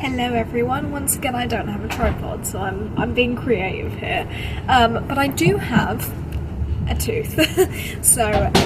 Hello everyone, once again I don't have a tripod, so I'm being creative here, but I do have a tooth, so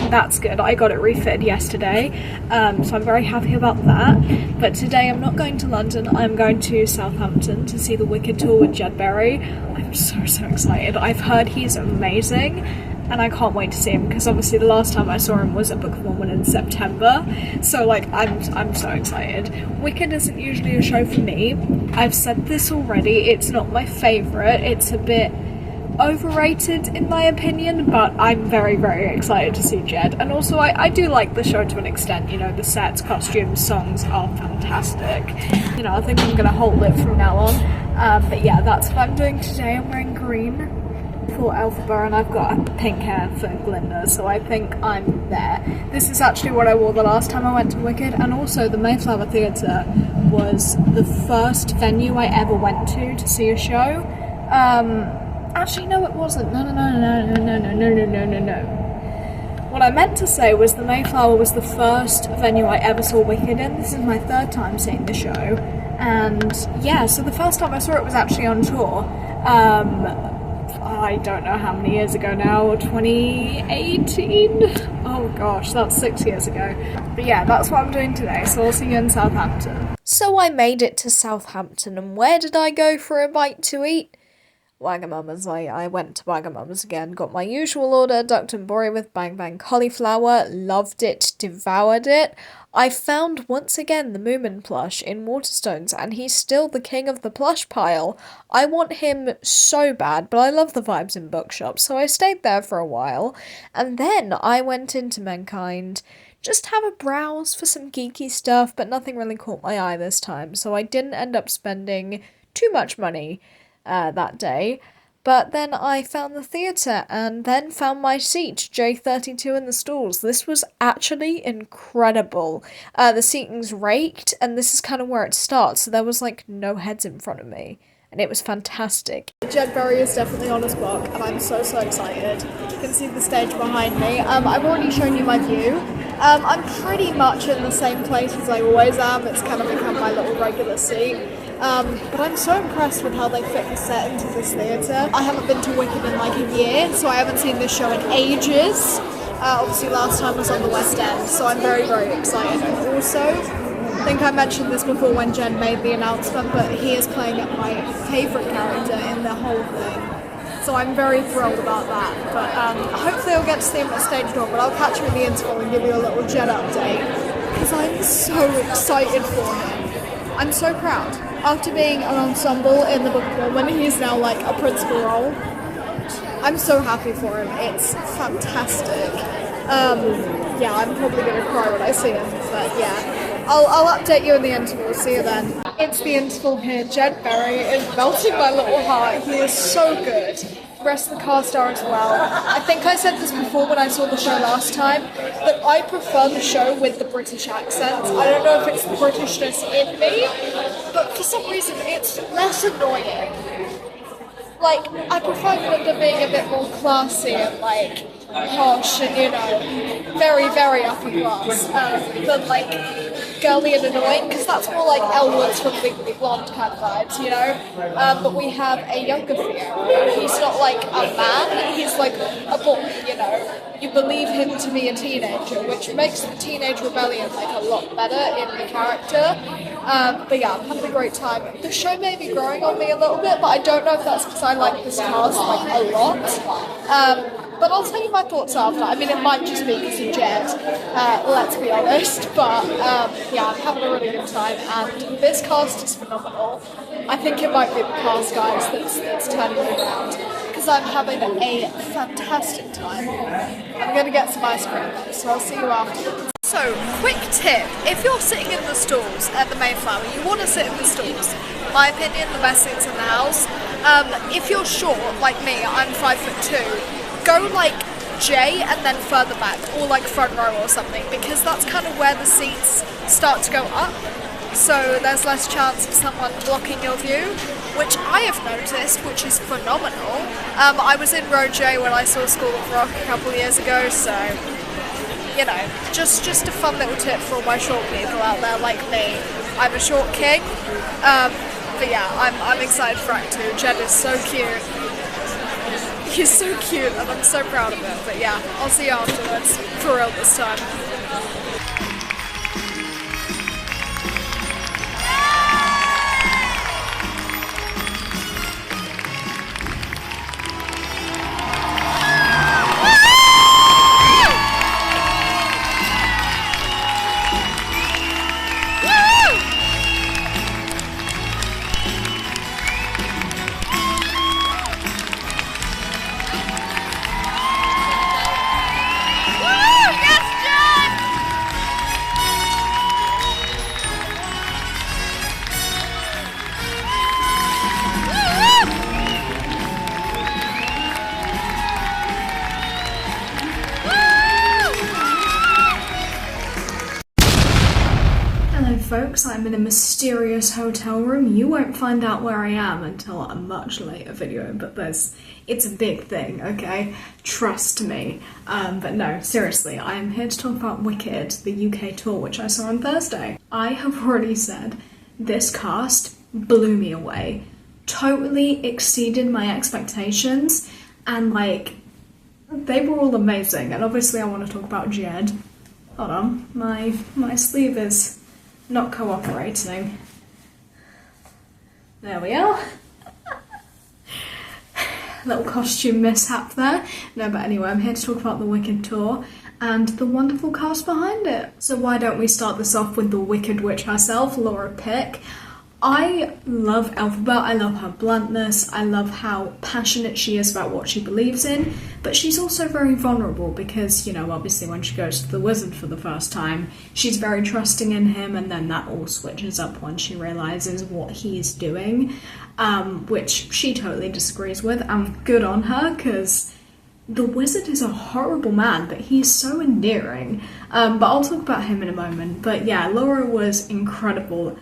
that's good. I got it refitted yesterday, so I'm very happy about that. But today I'm not going to London, I'm going to Southampton to see the Wicked tour with Jed Berry. I'm so excited. I've heard he's amazing, and I can't wait to see him, because obviously the last time I saw him was at Book of Mormon in September, so like I'm so excited. Wicked isn't usually a show for me. I've said this already, it's not my favourite, it's a bit overrated in my opinion, but I'm very excited to see Jed. And also I do like the show to an extent, you know, the sets, costumes, songs are fantastic. You know, I think I'm gonna hold it from now on, but yeah, that's what I'm doing today. I'm wearing green for Elphaba and I've got pink hair for Glinda, so I think I'm there. This is actually what I wore the last time I went to Wicked, and also the Mayflower Theatre was the first venue I ever went to see a show. Actually no, it wasn't. No. What I meant to say was the Mayflower was the first venue I ever saw Wicked in. This is my third time seeing the show, and yeah, so the first time I saw it was actually on tour. I don't know how many years ago now, 2018? Oh gosh, that's 6 years ago. But yeah, that's what I'm doing today, so I'll see you in Southampton. So I made it to Southampton, and where did I go for a bite to eat? Wagamama's. I went to Wagamama's again, got my usual order, duck tempura with bang bang cauliflower, loved it, devoured it. I found once again the Moomin plush in Waterstones, and he's still the king of the plush pile. I want him so bad, but I love the vibes in bookshops, so I stayed there for a while, and then I went into Mankind, just have a browse for some geeky stuff, but nothing really caught my eye this time, so I didn't end up spending too much money that day. But then I found the theatre and then found my seat, J32 in the stalls. This was actually incredible. The seating's raked, and this is kind of where it starts, so there was like no heads in front of me, and it was fantastic. Jed Berry is definitely on his book, and I'm so excited. You can see the stage behind me. I've already shown you my view. I'm pretty much in the same place as I always am. It's kind of become my little regular seat. But I'm so impressed with how they fit the set into this theatre. I haven't been to Wicked in like a year, so I haven't seen this show in ages. Obviously last time was on the West End, so I'm very excited. And also, I think I mentioned this before when Jen made the announcement, but he is playing my favourite character in the whole thing. So I'm very thrilled about that. But hopefully I'll get to see him at stage door, but I'll catch you in the interval and give you a little Jed update, because I'm so excited for him. I'm so proud. After being an ensemble in the Book of Mormon, he's now like a principal role. I'm so happy for him. It's fantastic. Yeah, I'm probably going to cry when I see him, but yeah. I'll update you in the interval. See you then. It's the interval here. Jed Berry is melting my little heart. He is so good. The rest of the cast are as well. I think I said this before when I saw the show last time, that I prefer the show with the British accents. I don't know if it's the Britishness in me, but for some reason it's less annoying. Like, I prefer them being a bit more classy and like posh and, you know, very upper class, than like girly and annoying, because that's more like Elwood's from Legally Blonde kind of vibes, you know. But we have a younger Theo. He's not like a man, he's like a boy, you know. You believe him to be a teenager, which makes the teenage rebellion like a lot better in the character. But yeah, I'm having a great time. The show may be growing on me a little bit, but I don't know if that's because I like this cast like a lot. But I'll tell you my thoughts after. I mean, it might just be because of Jed, let's be honest. But yeah, I'm having a really good time, and this cast is phenomenal. I think it might be the cast, guys, that's turning me around, because I'm having a fantastic time. I'm going to get some ice cream, so I'll see you afterwards. So, quick tip, if you're sitting in the stalls at the Mayflower, you want to sit in the stalls. My opinion, the best seats in the house. If you're short, like me, I'm 5'2", go like J and then further back, or like front row or something, because that's kind of where the seats start to go up. So there's less chance of someone blocking your view, which I have noticed, which is phenomenal. I was in row J when I saw School of Rock a couple of years ago, so you know, just a fun little tip for all my short people out there like me. I'm a short king. But yeah, I'm excited for Act 2. Jed is so cute. He's so cute and I'm so proud of him. But yeah, I'll see you afterwards. For real this time. Folks, I'm in a mysterious hotel room. You won't find out where I am until a much later video, but it's a big thing, okay? Trust me. But no, seriously, I am here to talk about Wicked, the UK tour, which I saw on Thursday. I have already said this cast blew me away. Totally exceeded my expectations, and like, they were all amazing. And obviously I want to talk about Jed. Hold on, my sleeve is not cooperating. There we are. Little costume mishap there. No, but anyway, I'm here to talk about the Wicked tour and the wonderful cast behind it. So why don't we start this off with the Wicked Witch herself, Laura Pick. I love Elphaba, I love her bluntness, I love how passionate she is about what she believes in, but she's also very vulnerable because, you know, obviously when she goes to the wizard for the first time, she's very trusting in him, and then that all switches up when she realises what he's doing, which she totally disagrees with, and good on her, because the wizard is a horrible man, but he's so endearing. But I'll talk about him in a moment. But yeah, Laura was incredible.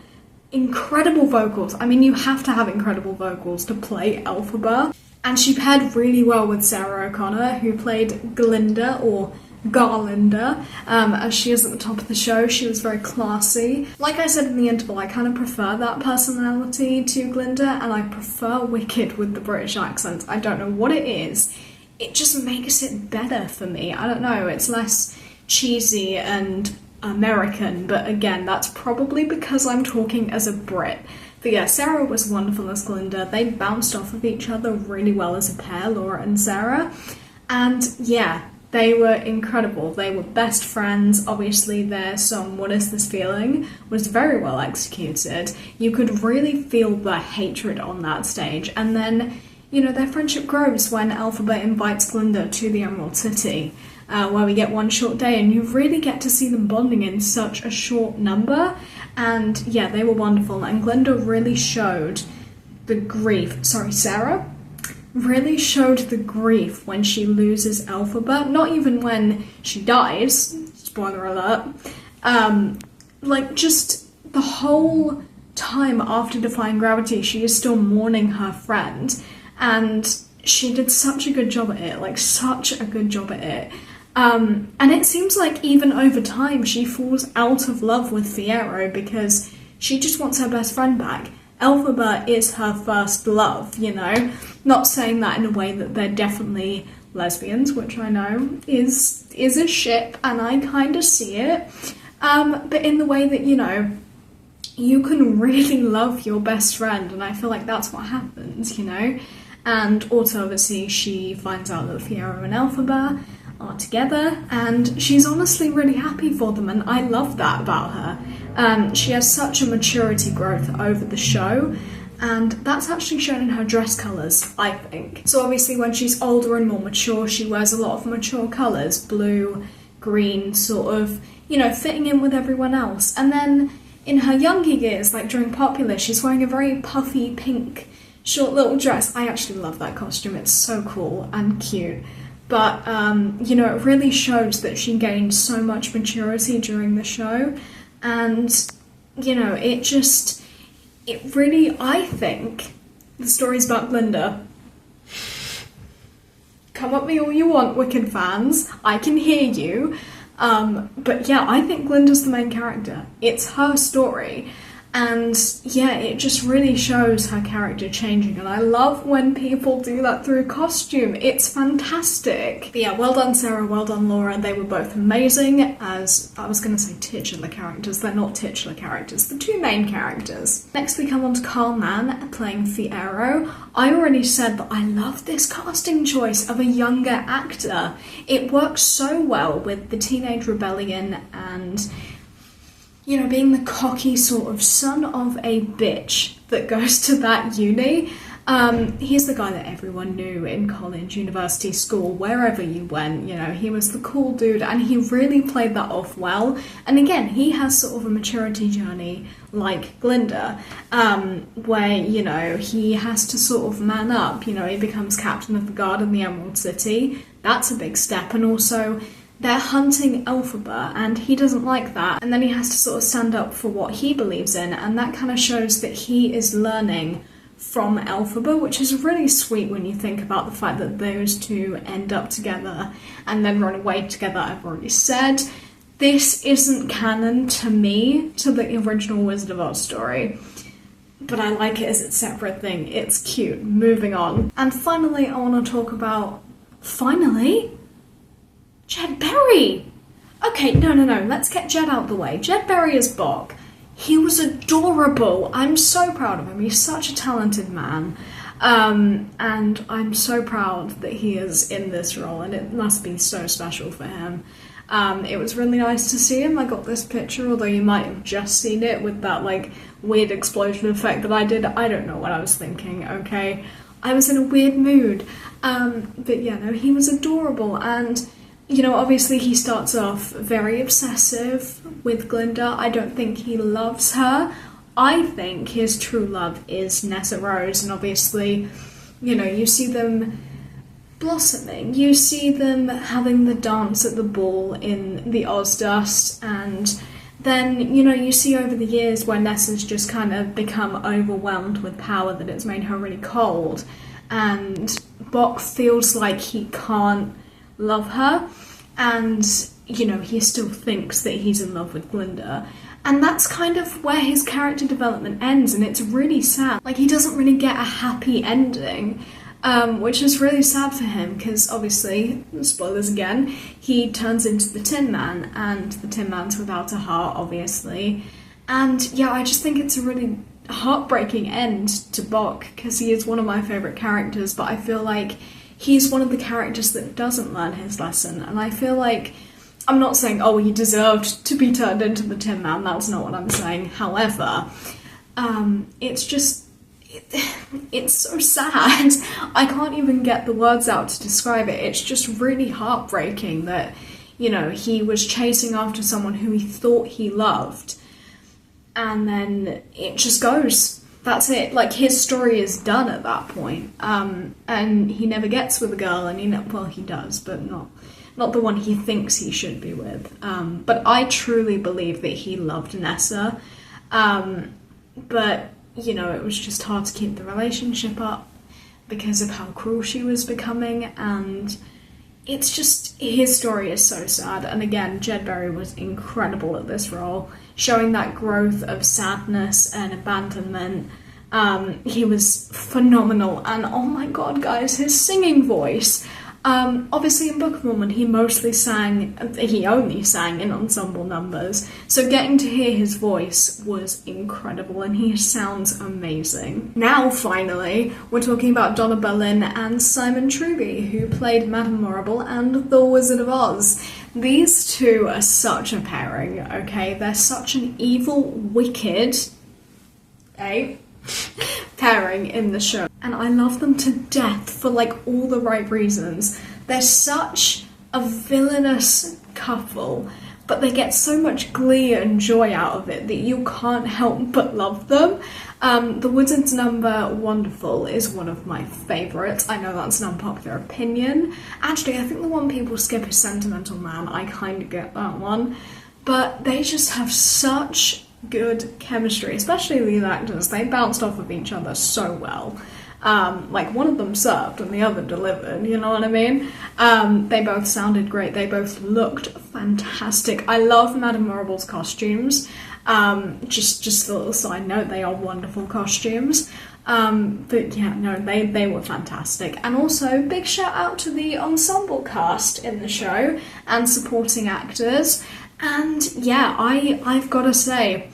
Incredible vocals. I mean, you have to have incredible vocals to play Elphaba. And she paired really well with Sarah O'Connor, who played Glinda, or Garlinda, as she is at the top of the show. She was very classy. Like I said in the interval, I kind of prefer that personality to Glinda, and I prefer Wicked with the British accent. I don't know what it is. It just makes it better for me. I don't know, it's less cheesy and American, but again, that's probably because I'm talking as a Brit. But yeah, Sarah was wonderful as Glinda. They bounced off of each other really well as a pair, Laura and Sarah. And yeah, they were incredible. They were best friends. Obviously their song, What Is This Feeling, was very well executed. You could really feel the hatred on that stage. And then, you know, their friendship grows when Elphaba invites Glinda to the Emerald City. Where we get one short day, and you really get to see them bonding in such a short number. And yeah, they were wonderful, and Glinda really showed the grief, Sarah really showed the grief when she loses Elphaba, not even when she dies, spoiler alert, like just the whole time after Defying Gravity, she is still mourning her friend, and she did such a good job at it, like such a good job at it. And it seems like even over time she falls out of love with Fiyero because she just wants her best friend back. Elphaba is her first love, you know? Not saying that in a way that they're definitely lesbians, which I know is a ship, and I kind of see it. But in the way that, you know, you can really love your best friend, and I feel like that's what happens, you know? And also, obviously, she finds out that Fiyero and Elphaba are together, and she's honestly really happy for them, and I love that about her. She has such a maturity growth over the show, and that's actually shown in her dress colours, I think. So obviously when she's older and more mature, she wears a lot of mature colours, blue, green, sort of, you know, fitting in with everyone else. And then in her younger years, like during Popular, she's wearing a very puffy pink short little dress. I actually love that costume, it's so cool and cute. But, you know, it really shows that she gained so much maturity during the show. And, you know, it really, I think, the story's about Glinda. Come at me all you want, Wicked fans. I can hear you. But yeah, I think Glinda's the main character. It's her story. And yeah, it just really shows her character changing, and I love when people do that through costume. It's fantastic. But yeah, well done Sarah, well done Laura. They were both amazing as, I was going to say titular characters, they're not titular characters, the two main characters. Next we come on to Carl Mann playing Fiyero. I already said that I love this casting choice of a younger actor. It works so well with the teenage rebellion and, you know, being the cocky sort of son of a bitch that goes to that uni. He's the guy that everyone knew in college, university, school, wherever you went, you know, he was the cool dude, and he really played that off well. And again, he has sort of a maturity journey like Glinda, where, you know, he has to sort of man up, you know, he becomes captain of the guard in the Emerald City. That's a big step, and also they're hunting Elphaba, and he doesn't like that, and then he has to sort of stand up for what he believes in, and that kind of shows that he is learning from Elphaba, which is really sweet when you think about the fact that those two end up together and then run away together. I've already said this isn't canon to me to the original Wizard of Oz story, but I like it as its separate thing. It's cute. Moving on. And finally, I want to talk about Jed Berry! Okay, no, let's get Jed out the way. Jed Berry as Bok. He was adorable. I'm so proud of him. He's such a talented man. And I'm so proud that he is in this role, and it must be so special for him. It was really nice to see him. I got this picture, although you might have just seen it with that, like, weird explosion effect that I did. I don't know what I was thinking, okay? I was in a weird mood. But yeah, no, he was adorable, and you know, obviously he starts off very obsessive with Glinda. I don't think he loves her. I think his true love is Nessa Rose, and obviously, you know, you see them blossoming. You see them having the dance at the ball in the Ozdust, and then, you know, you see over the years where Nessa's just kind of become overwhelmed with power, that it's made her really cold, and Bok feels like he can't love her, and, you know, he still thinks that he's in love with Glinda, and that's kind of where his character development ends, and it's really sad. Like, he doesn't really get a happy ending, which is really sad for him, because obviously, spoilers again, he turns into the Tin Man, and the Tin Man's without a heart, obviously, and yeah, I just think it's a really heartbreaking end to Bok, because he is one of my favourite characters, but I feel like he's one of the characters that doesn't learn his lesson, and I feel like, I'm not saying, oh, he deserved to be turned into the Tin Man, that's not what I'm saying, however, it's just, it's so sad. I can't even get the words out to describe it. It's just really heartbreaking that, you know, he was chasing after someone who he thought he loved, and then it just goes. That's it. Like, his story is done at that point. And he never gets with a girl, and well, he does, but not the one he thinks he should be with. But I truly believe that he loved Nessa. But, you know, it was just hard to keep the relationship up because of how cruel she was becoming, and it's just, his story is so sad. And again, Jed Berry was incredible at this role, showing that growth of sadness and abandonment. He was phenomenal, and oh my god, guys, his singing voice. Obviously in Book of Mormon he only sang in ensemble numbers, so getting to hear his voice was incredible, and he sounds amazing. Now finally, we're talking about Donna Berlin and Simon Truby, who played Madame Morrible and the Wizard of Oz. These two are such a pairing, okay? They're such an evil, wicked, pairing in the show, and I love them to death for like all the right reasons. They're such a villainous couple, but they get so much glee and joy out of it that you can't help but love them. The Wizard's number Wonderful is one of my favourites. I know that's an unpopular opinion. Actually, I think the one people skip is Sentimental Man. I kind of get that one, but they just have such good chemistry, especially these actors. They bounced off of each other so well. Like, one of them served and the other delivered, you know what I mean? They both sounded great, they both looked fantastic. I love Madame Morrible's costumes. Just a little side note, they are wonderful costumes. But yeah, no, they were fantastic. And also, big shout out to the ensemble cast in the show and supporting actors. And yeah, I've got to say,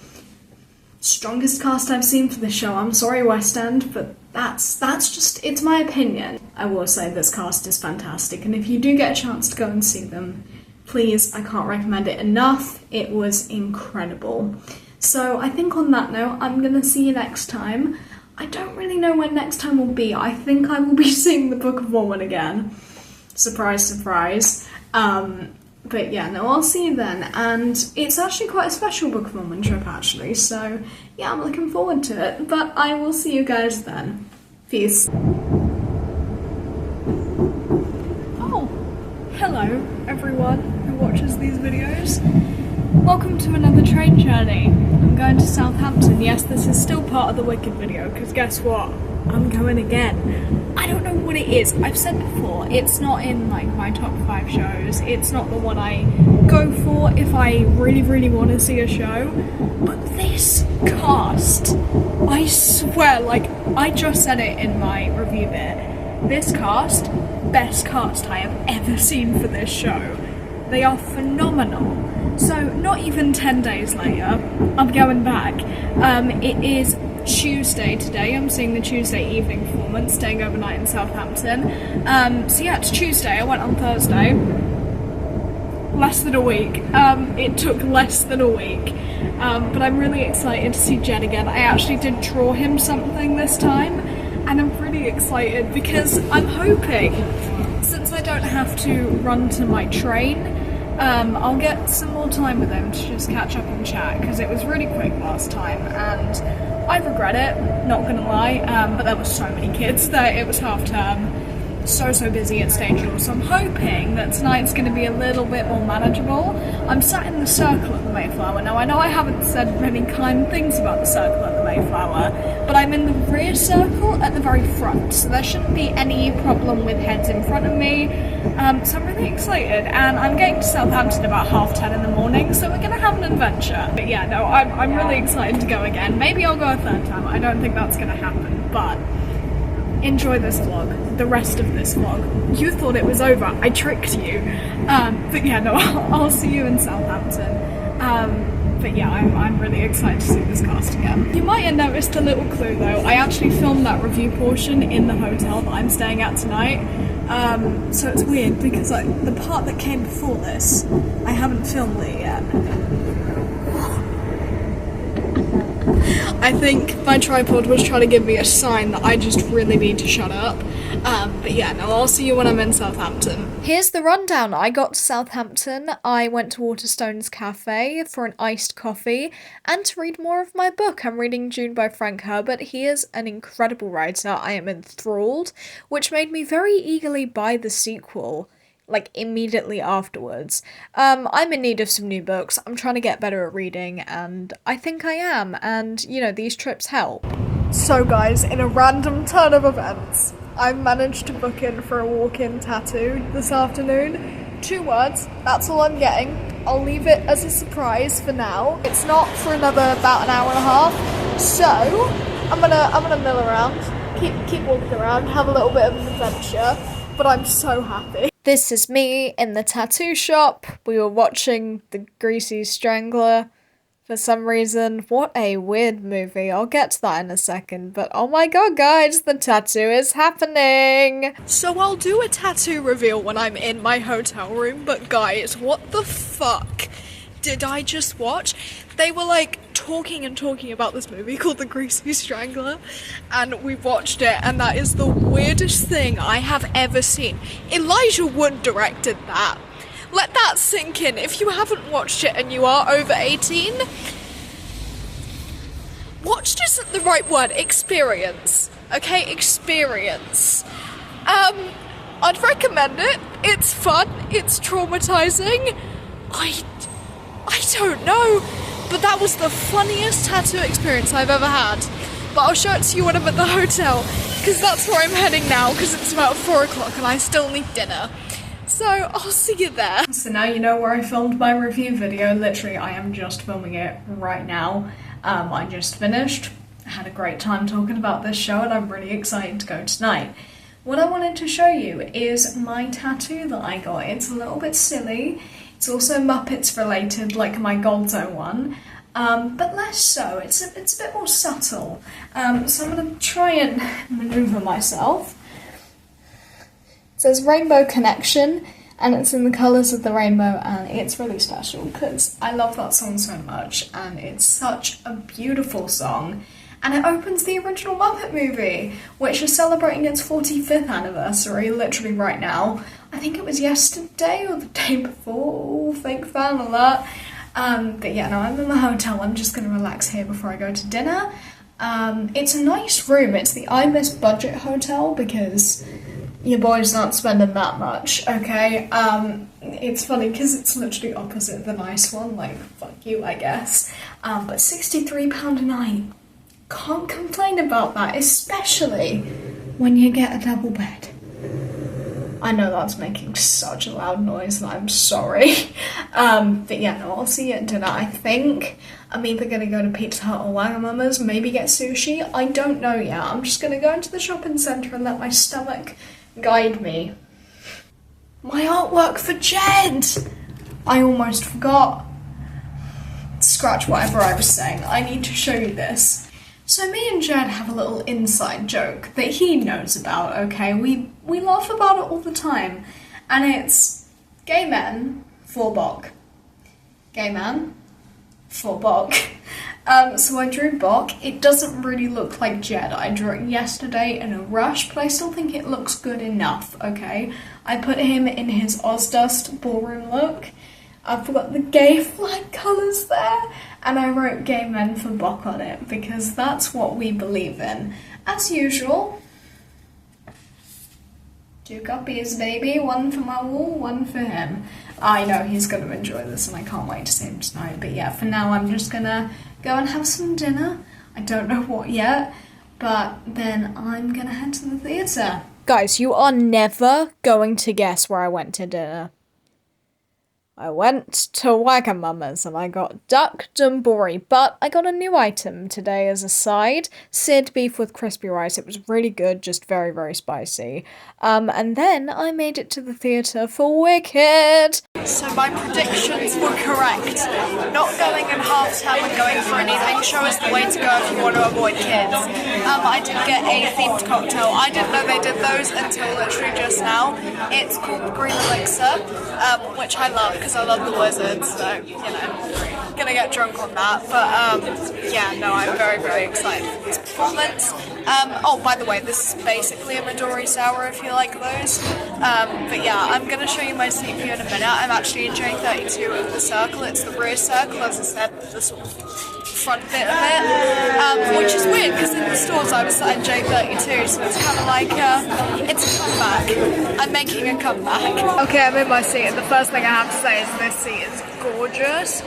strongest cast I've seen for the show. I'm sorry, West End, but that's just, it's my opinion. I will say this cast is fantastic, and if you do get a chance to go and see them, please, I can't recommend it enough. It was incredible. So I think on that note, I'm gonna see you next time. I don't really know when next time will be. I think I will be seeing the Book of Mormon again. Surprise, surprise. But yeah, no, I'll see you then. And it's actually quite a special Book of Mormon trip, actually. So yeah, I'm looking forward to it. But I will see you guys then. Peace. Oh, hello everyone who watches these videos. Welcome to another train journey. I'm going to Southampton. Yes, this is still part of the Wicked video, because guess what? I'm going again. I don't know what it is. I've said before, it's not in like my top 5 shows. It's not the one I go for if I really, really want to see a show. But this cast, I swear, like, I just said it in my review bit. This cast, best cast I have ever seen for this show. They are phenomenal. So, not even 10 days later, I'm going back. It is Tuesday today. I'm seeing the Tuesday evening performance, staying overnight in Southampton. So yeah, it's Tuesday. I went on Thursday. Less than a week. It took less than a week. But I'm really excited to see Jed again. I actually did draw him something this time, and I'm really excited because I'm hoping, since I don't have to run to my train, I'll get some more time with him to just catch up and chat, because it was really quick last time and I regret it, not gonna lie, but there were so many kids there. It was half term, so busy at Stage Door, so I'm hoping that tonight's gonna be a little bit more manageable. I'm sat in the circle at the Mayflower. Now I know I haven't said many kind things about the circle at the Mayflower, but I'm in the rear circle at the very front, so there shouldn't be any problem with heads in front of me. So I'm really excited, and I'm getting to Southampton about 10:30 in the morning, so we're gonna have an adventure. But yeah, no, I'm really excited to go again. Maybe I'll go a third time. I don't think that's gonna happen, but enjoy this vlog, the rest of this vlog. You thought it was over, I tricked you. But yeah, no, I'll see you in Southampton. But yeah, I'm really excited to see this cast again. You might have noticed a little clue though. I actually filmed that review portion in the hotel that I'm staying at tonight. So it's weird because like the part that came before this, I haven't filmed it yet. I think my tripod was trying to give me a sign that I just really need to shut up. But yeah, no, I'll see you when I'm in Southampton. Here's the rundown. I got to Southampton. I went to Waterstones Cafe for an iced coffee and to read more of my book. I'm reading Dune by Frank Herbert. He is an incredible writer. I am enthralled, which made me very eagerly buy the sequel, like immediately afterwards. I'm in need of some new books. I'm trying to get better at reading, and I think I am, and you know, these trips help. So guys, in a random turn of events, I've managed to book in for a walk-in tattoo this afternoon. 2 words, that's all I'm getting. I'll leave it as a surprise for now. It's not for another about an hour and a half, so I'm gonna mill around, keep walking around, have a little bit of an adventure, but I'm so happy. This is me in the tattoo shop. We were watching The Greasy Strangler for some reason. What a weird movie. I'll get to that in a second, but oh my god guys, the tattoo is happening! So I'll do a tattoo reveal when I'm in my hotel room, but guys, what the fuck did I just watch? They were like talking about this movie called The Greasy Strangler, and we watched it, and that is the weirdest thing I have ever seen. Elijah Wood directed that. Let that sink in. If you haven't watched it and you are over 18, watched isn't the right word. Experience. Okay, experience. I'd recommend it. It's fun. It's traumatizing. I don't know, but that was the funniest tattoo experience I've ever had. But I'll show it to you when I'm at the hotel, because that's where I'm heading now, because it's about 4 o'clock and I still need dinner. So I'll see you there. So now you know where I filmed my review video. Literally, I am just filming it right now. I just finished. I had a great time talking about this show and I'm really excited to go tonight. What I wanted to show you is my tattoo that I got. It's a little bit silly. It's also Muppets related, like my Gonzo one. But less so. It's a bit more subtle. So I'm going to try and maneuver myself. It says Rainbow Connection, and it's in the colours of the rainbow, and it's really special because I love that song so much, and it's such a beautiful song. And it opens the original Muppet movie, which is celebrating its 45th anniversary, literally right now. I think it was yesterday or the day before. Fake fan alert. But yeah, no, I'm in the hotel. I'm just going to relax here before I go to dinner. It's a nice room. It's the Ibis budget hotel because your boy's not spending that much, okay? It's funny because it's literally opposite the nice one, like, fuck you, I guess. But £63 a night. Can't complain about that, especially when you get a double bed. I know that's making such a loud noise and I'm sorry. But yeah, no, I'll see you at dinner. I think I'm either going to go to Pizza Hut or Wagamama's, maybe get sushi. I don't know yet. I'm just going to go into the shopping centre and let my stomach guide me. My artwork for Jed! I almost forgot. Scratch whatever I was saying. I need to show you this. So me and Jed have a little inside joke that he knows about, okay? We laugh about it all the time. And it's gay men, 4 Bok. Gay man, 4 Bok. So I drew Bok. It doesn't really look like Jed. I drew it yesterday in a rush, but I still think it looks good enough, okay? I put him in his Ozdust ballroom look. I've got the gay flag colours there, and I wrote gay men for Bok on it, because that's what we believe in. As usual, 2 copies, baby. 1 for my wall, 1 for him. I know he's going to enjoy this, and I can't wait to see him tonight. But yeah, for now, I'm just going to go and have some dinner. I don't know what yet, but then I'm going to head to the theatre. Guys, you are never going to guess where I went to dinner. I went to Wagamama's and I got duck donburi, but I got a new item today as a side. Seared beef with crispy rice. It was really good, just very, very spicy. And then I made it to the theatre for Wicked. So my predictions were correct. Not going in half term and going for an evening show is the way to go if you want to avoid kids. I did get a themed cocktail. I didn't know they did those until literally just now. It's called Green Elixir, which I love because I love the Wizards, so, you know, gonna get drunk on that. But, yeah, no, I'm very, very excited for this performance. Oh, by the way, this is basically a Midori Sour if you like those. But yeah, I'm gonna show you my seat view in a minute. I'm actually in J32 of the Circle. It's the rear circle, as I said, the sort of front bit of it, which is weird because in the stores I was sat in J32, so it's kind of like, it's a comeback. I'm making a comeback. Okay, I'm in my seat, and the first thing I have to say is this seat is gorgeous.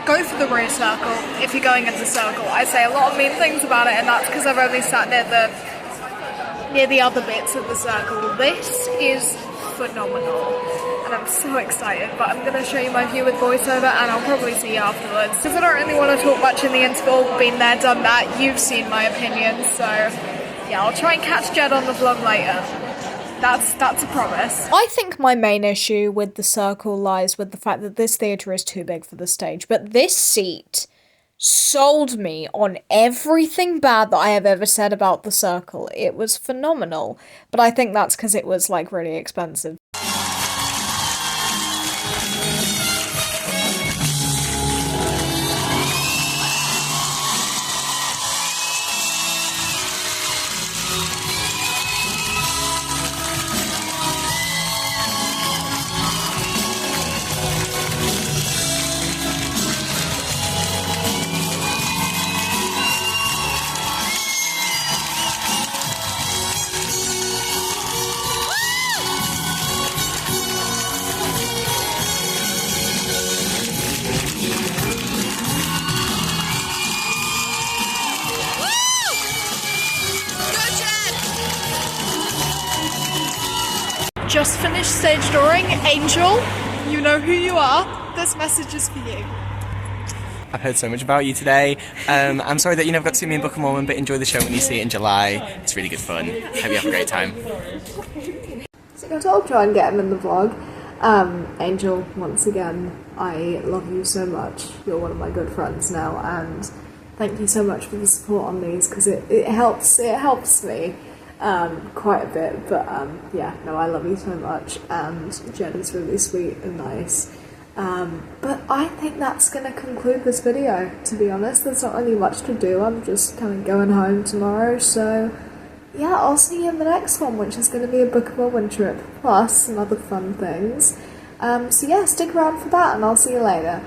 Go for the rear circle if you're going into the circle. I say a lot of mean things about it, and that's because I've only sat near the other bits of the circle. This is phenomenal. And I'm so excited, but I'm going to show you my view with voiceover and I'll probably see you afterwards. Because I don't really want to talk much in the interval, been there, done that, you've seen my opinion, so yeah, I'll try and catch Jed on the vlog later. That's a promise. I think my main issue with the Circle lies with the fact that this theatre is too big for the stage, but this seat sold me on everything bad that I have ever said about the Circle. It was phenomenal, but I think that's because it was like really expensive. just finished stage dooring. Angel, you know who you are. This message is for you. I've heard so much about you today. I'm sorry that you never got to see me in Book of Mormon, but enjoy the show when you see it in July. It's really good fun. Hope you have a great time. So I told I'll try and get him in the vlog. Angel, once again, I love you so much. You're one of my good friends now, and thank you so much for the support on these, because it helps me quite a bit. But yeah, no, I love you so much, and Jen is really sweet and nice. But I think that's going to conclude this video, to be honest. There's not really much to do. I'm just kind of going home tomorrow, so yeah, I'll see you in the next one, which is going to be a Book of Mormon trip, plus some other fun things. So yeah, stick around for that, and I'll see you later.